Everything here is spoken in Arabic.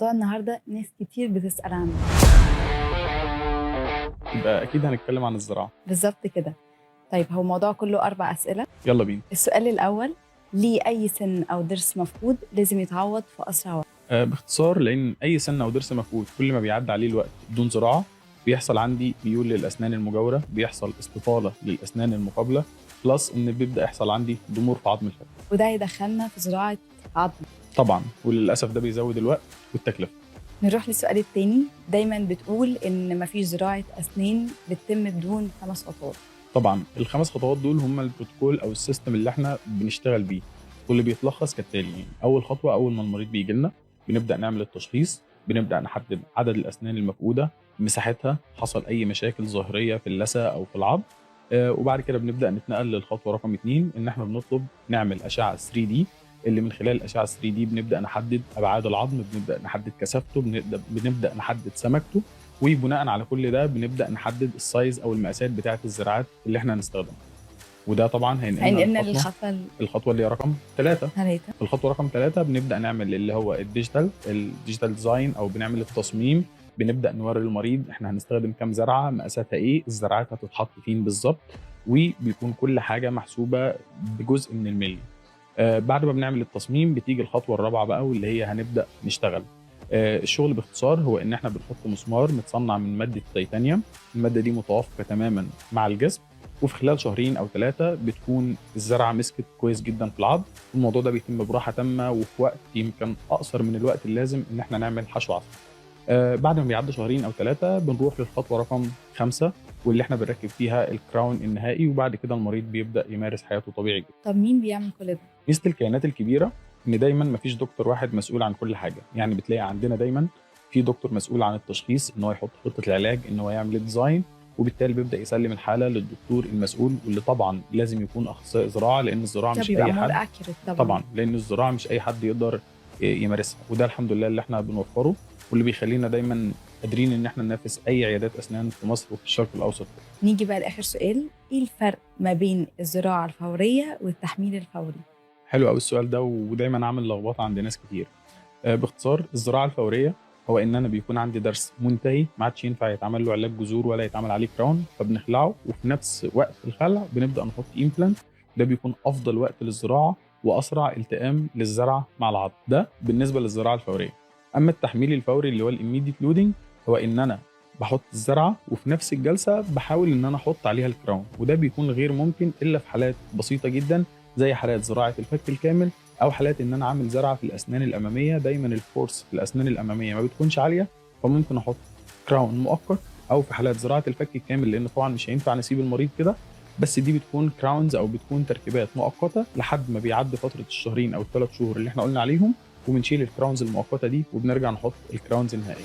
موضوع النهارده ناس كتير بتسأل عنه. يبقى أكيد هنتكلم عن الزراعة. بالظبط كده. طيب هو الموضوع كله 4 أسئلة. يلا بينا. السؤال الأول، ليه أي سن أو ضرس مفقود لازم يتعوض في أسرع وقت؟ باختصار لأن أي سن أو ضرس مفقود كل ما بيعدي عليه الوقت بدون زراعة بيحصل عندي ميول للأسنان المجاورة، بيحصل استطالة للأسنان المقابلة، بلس إن بيبدأ يحصل عندي ضمور في عظم الفك. وده هيدخلنا في زراعة عظم. طبعا، وللأسف ده بيزود الوقت والتكلفة. نروح للسؤال التاني، دايما بتقول إن مفيش زراعة أسنان بتتم بدون 5 خطوات. طبعا ال5 خطوات دول هم البروتوكول أو السيستم اللي احنا بنشتغل بيه، واللي بيتلخص كالتالي. يعني أول خطوة، أول ما المريض بيجي لنا بنبدأ نعمل التشخيص، بنبدأ نحدد عدد الأسنان المفقودة، مساحتها، حصل أي مشاكل ظاهرية في اللثة أو في العظم. وبعد كده بنبدأ نتنقل للخطوة رقم 2، إن احنا بنطلب نعمل أشعة 3D، اللي من خلال الأشعة 3D بنبدأ نحدد أبعاد العظم، بنبدأ نحدد كثافته، بنبدأ نحدد سمكته، وبناء على كل ده بنبدأ نحدد السايز أو المقاسات بتاعة الزراعات اللي احنا هنستخدمها. وده طبعا هينقلنا للخطوة الخطوة اللي هي رقم 3. 3. الخطوة رقم 3 بنبدأ نعمل اللي هو الديجيتال ديزاين، أو بنعمل التصميم. بنبدأ نوري المريض احنا هنستخدم كام زرعة، مقاساتها ايه، الزرعات هتتحط فين بالظبط، وبيكون كل حاجة محسوبة بجزء من الملي. بعد ما بنعمل التصميم بتيجي الخطوة الرابعة بقى، واللي هي هنبدأ نشتغل. الشغل باختصار هو ان احنا بنحط مسمار متصنع من مادة تيتانيوم. المادة دي متوافقة تماما مع الجسم، وفي خلال 2 أو 3 بتكون الزرعة مسكت كويس جدا في العظم. الموضوع ده بيتم براحة تامة وفي وقت يمكن أقصر من الوقت اللازم ان احنا نعمل حشو عظم. بعد ما بيعدي 2 أو 3 بنروح للخطوة رقم 5، واللي احنا بنركب فيها الكراون النهائي، وبعد كده المريض بيبدأ يمارس حياته طبيعي جدا. طب مين بيعمل كل ده؟ ميزة الكيانات الكبيرة ان دايما مفيش دكتور واحد مسؤول عن كل حاجة. يعني بتلاقي عندنا دايما في دكتور مسؤول عن التشخيص، ان هو يحط خطة العلاج، ان هو يعمل الديزاين، وبالتالي بيبدأ يسلم الحالة للدكتور المسؤول، واللي طبعا لازم يكون اخصائي زراعة، لان الزراعة مش اي حد. طبعا لان الزراعة مش اي حد يقدر يمارسها، وده الحمد لله اللي احنا بنوفره، واللي بيخلينا دايما قادرين ان احنا ننافس اي عيادات اسنان في مصر وفي الشرق الاوسط. نيجي بقى لاخر سؤال، ايه الفرق ما بين الزراعة الفورية والتحميل الفوري؟ حلو قوي السؤال ده، ودايما عامل لخبطه عند ناس كتير. باختصار الزراعه الفوريه هو ان انا بيكون عندي ضرس منتهي ما عادش ينفع يتعمل له علاج جذور ولا يتعمل عليه كراون، فبنخلعه، وفي نفس وقت الخلع بنبدا نحط امبلانت. ده بيكون افضل وقت للزراعه واسرع التئام للزرعه مع العظم. ده بالنسبه للزراعه الفوريه. اما التحميل الفوري اللي هو الاميديت لودنج، هو ان انا بحط الزرعه وفي نفس الجلسه بحاول ان انا احط عليها الكراون، وده بيكون غير ممكن الا في حالات بسيطه جدا، زي حالات زراعه الفك الكامل، او حالات ان انا عامل زرعه في الاسنان الاماميه. دايما الفورس في الاسنان الاماميه ما بتكونش عاليه، فممكن احط كراون مؤقت. او في حالات زراعه الفك الكامل، لان طبعا مش هينفع نسيب المريض كده، بس دي بتكون كراونز او بتكون تركيبات مؤقته لحد ما بيعدي فتره 2 أو 3 شهور اللي احنا قلنا عليهم، وبنشيل الكراونز المؤقته دي وبنرجع نحط الكراونز النهائيه.